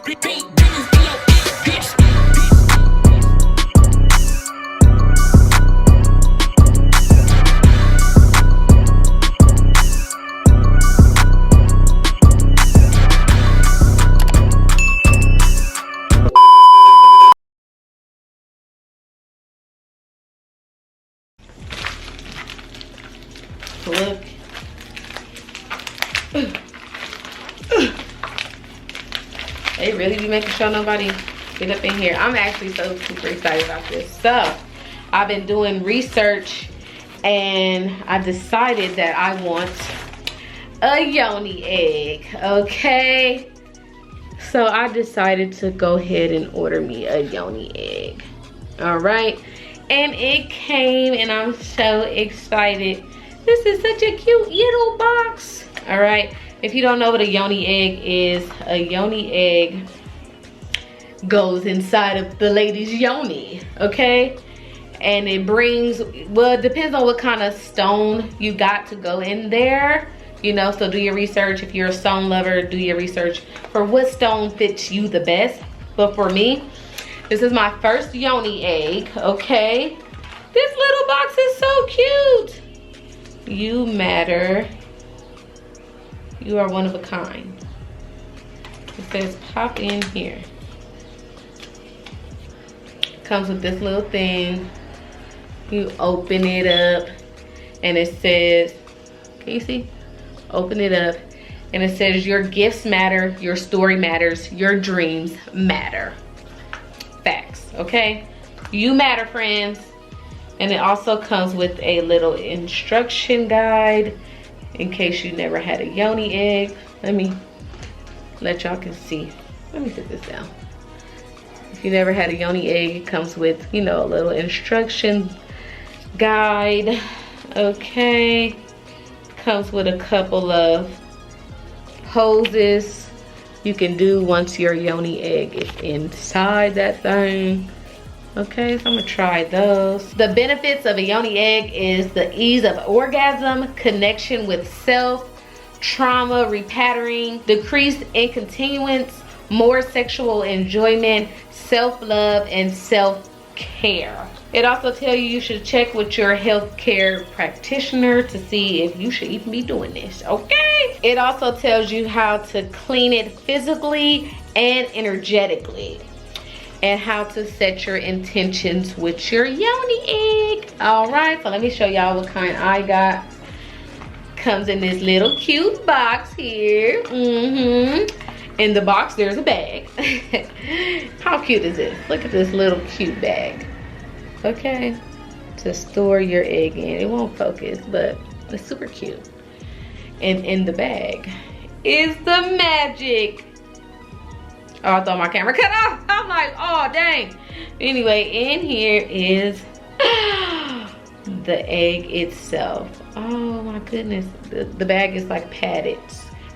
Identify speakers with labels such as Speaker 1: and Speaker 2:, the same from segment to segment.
Speaker 1: Look. They really be making sure nobody get up in here. I'm actually so super excited about this. So, I've been doing research and I decided that I want a yoni egg, okay? So, I decided to go ahead and order me a yoni egg, all right? And it came and I'm so excited. This is such a cute little box. All right, if you don't know what a yoni egg is, a yoni egg goes inside of the lady's yoni, okay? And it brings, well, it depends on what kind of stone you got to go in there, you know, so do your research. If you're a stone lover, do your research for what stone fits you the best. But for me, this is my first yoni egg, okay? This little box is so cute. You matter. You are one of a kind. It says pop in here. Comes with this little thing. You open it up and it says, can you see? Open it up and it says your gifts matter, your story matters, your dreams matter. Facts, okay? You matter, friends. And it also comes with a little instruction guide in case you never had a yoni egg. Let me let y'all can see. Let me sit this down. If you never had a yoni egg, it comes with, you know, a little instruction guide. Okay. Comes with a couple of poses you can do once your yoni egg is inside that thing. Okay, so I'm gonna try those. The benefits of a yoni egg is the ease of orgasm, connection with self, trauma repatterning, decreased incontinence, more sexual enjoyment, self-love, and self-care. It also tells you should check with your healthcare practitioner to see if you should even be doing this, okay? It also tells you how to clean it physically and energetically, and how to set your intentions with your yoni egg. All right, so let me show y'all what kind I got. Comes in this little cute box here. In the box, there's a bag. How cute is this? Look at this little cute bag. Okay, to store your egg in. It won't focus, but it's super cute. And in the bag is the magic. Oh, I thought my camera cut off. I'm like, oh, dang. Anyway, in here is the egg itself. Oh, my goodness. The bag is like padded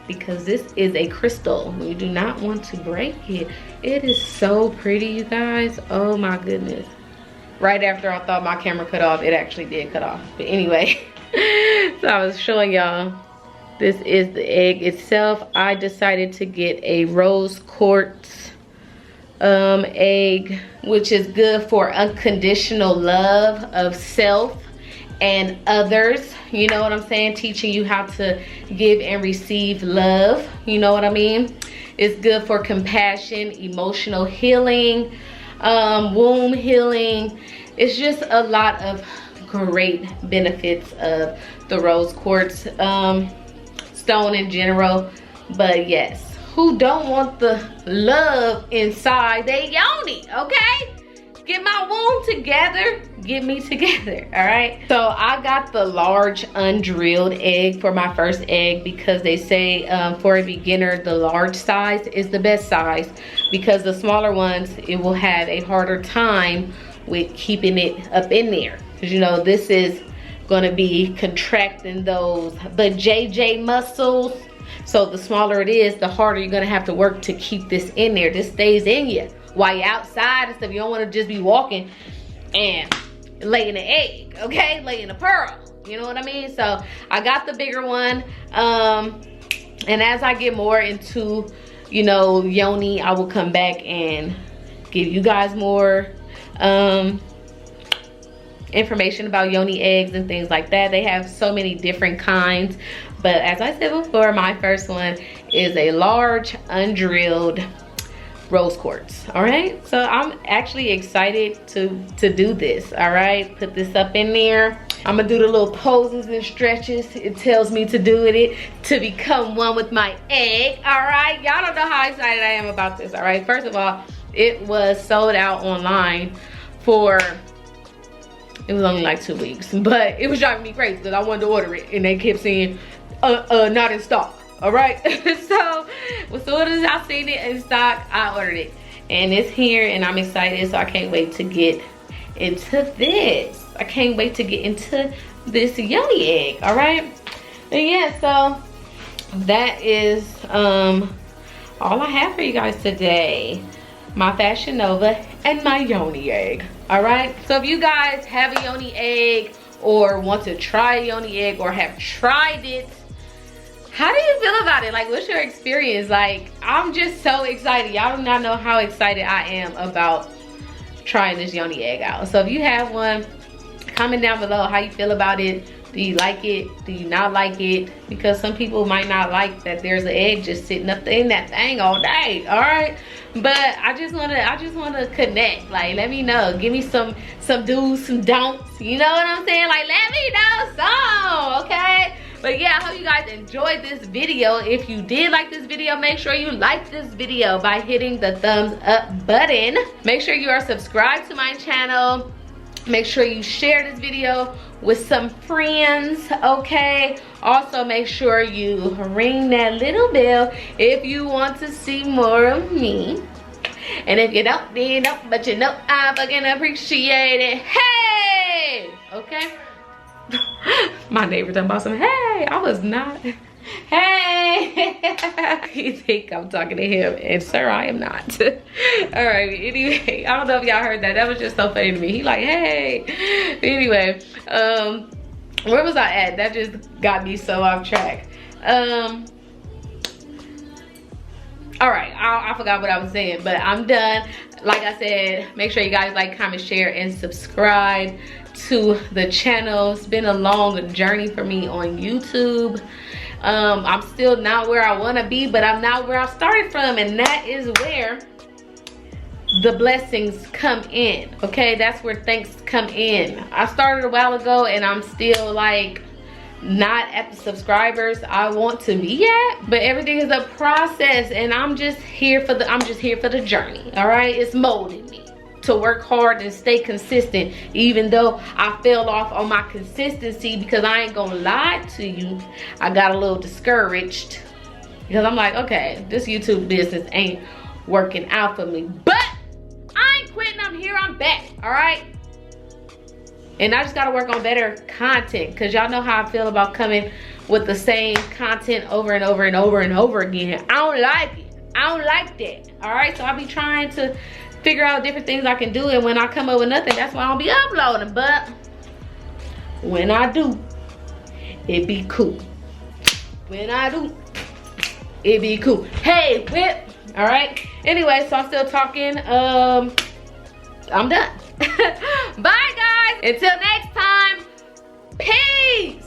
Speaker 1: because this is a crystal. You do not want to break it. It is so pretty, you guys. Oh, my goodness. Right after I thought my camera cut off, it actually did cut off. But anyway, so I was showing y'all. This is the egg itself. I decided to get a rose quartz egg, which is good for unconditional love of self and others. You know what I'm saying? Teaching you how to give and receive love. You know what I mean? It's good for compassion, emotional healing, womb healing. It's just a lot of great benefits of the rose quartz stone in general. But yes, who don't want the love inside their yoni, okay? Get my womb together, get me together, all right? So I got the large undrilled egg for my first egg because they say for a beginner, the large size is the best size because the smaller ones, it will have a harder time with keeping it up in there. Because you know, this is gonna be contracting those JJ muscles. So the smaller it is, the harder you're gonna have to work to keep this in there. This stays in you while you're outside and stuff. You don't wanna just be walking and laying an egg, okay? Laying a pearl, you know what I mean? So I got the bigger one. And as I get more into you know, yoni, I will come back and give you guys more information about yoni eggs and things like that. They have so many different kinds, but as I said before, my first one is a large undrilled rose quartz. All right, so I'm actually excited to do this. All right, put this up in there. I'm gonna do the little poses and stretches it tells me to do it to become one with my egg. All right, y'all don't know how excited I am about this. All right, first of all, it was sold out online for, it was only like 2 weeks, but it was driving me crazy because I wanted to order it and they kept saying not in stock. All right, so as soon as I seen it in stock, I ordered it and it's here and I'm excited. So I can't wait to get into this. I can't wait to get into this yoni egg. All right, and yeah, so that is all I have for you guys today. My Fashion Nova and my yoni egg. All right, so if you guys have a yoni egg or want to try a yoni egg or have tried it, how do you feel about it? Like, what's your experience? Like, I'm just so excited. Y'all do not know how excited I am about trying this yoni egg out. So if you have one, comment down below how you feel about it. Do you like it? Do you not like it? Because some people might not like that there's an egg just sitting up in that thing all day. All right, but I just wanna connect. Like, let me know. Give me some do's, some don'ts. You know what I'm saying? Like, let me know some, okay? But yeah, I hope you guys enjoyed this video. If you did like this video, make sure you like this video by hitting the thumbs up button. Make sure you are subscribed to my channel. Make sure you share this video with some friends, okay? Also, make sure you ring that little bell if you want to see more of me. And if you don't, then don't, but you know I fucking appreciate it. Hey! Okay? My neighbor talking about some, hey, I was not. Hey! You think I'm talking to him, and sir, I am not. All right, anyway, I don't know if y'all heard that. That was just so funny to me. He like, hey. Anyway, where was I at? That just got me so off track. All right, I forgot what I was saying, but I'm done. Like I said, make sure you guys like, comment, share, and subscribe to the channel. It's been a long journey for me on YouTube. I'm still not where I want to be, but I'm not where I started from, and that is where the blessings come in. Okay, that's where thanks come in. I started a while ago and I'm still like not at the subscribers I want to be at, but everything is a process and I'm just here for the journey. All right, it's molding me to work hard and stay consistent, even though I fell off on my consistency, because I ain't gonna lie to you, I got a little discouraged because I'm like, okay, this YouTube business ain't working out for me, but I ain't quitting. I'm here, I'm back. All right, and I just gotta work on better content, because y'all know how I feel about coming with the same content over and over and over and over again. I don't like it. I don't like that. All right, so I'll be trying to figure out different things I can do, and when I come up with nothing, that's why I don't be uploading. But when I do, it be cool. When I do, it be cool. Hey, whip. All right, anyway, so I'm still talking. I'm done. Bye guys, until next time, peace.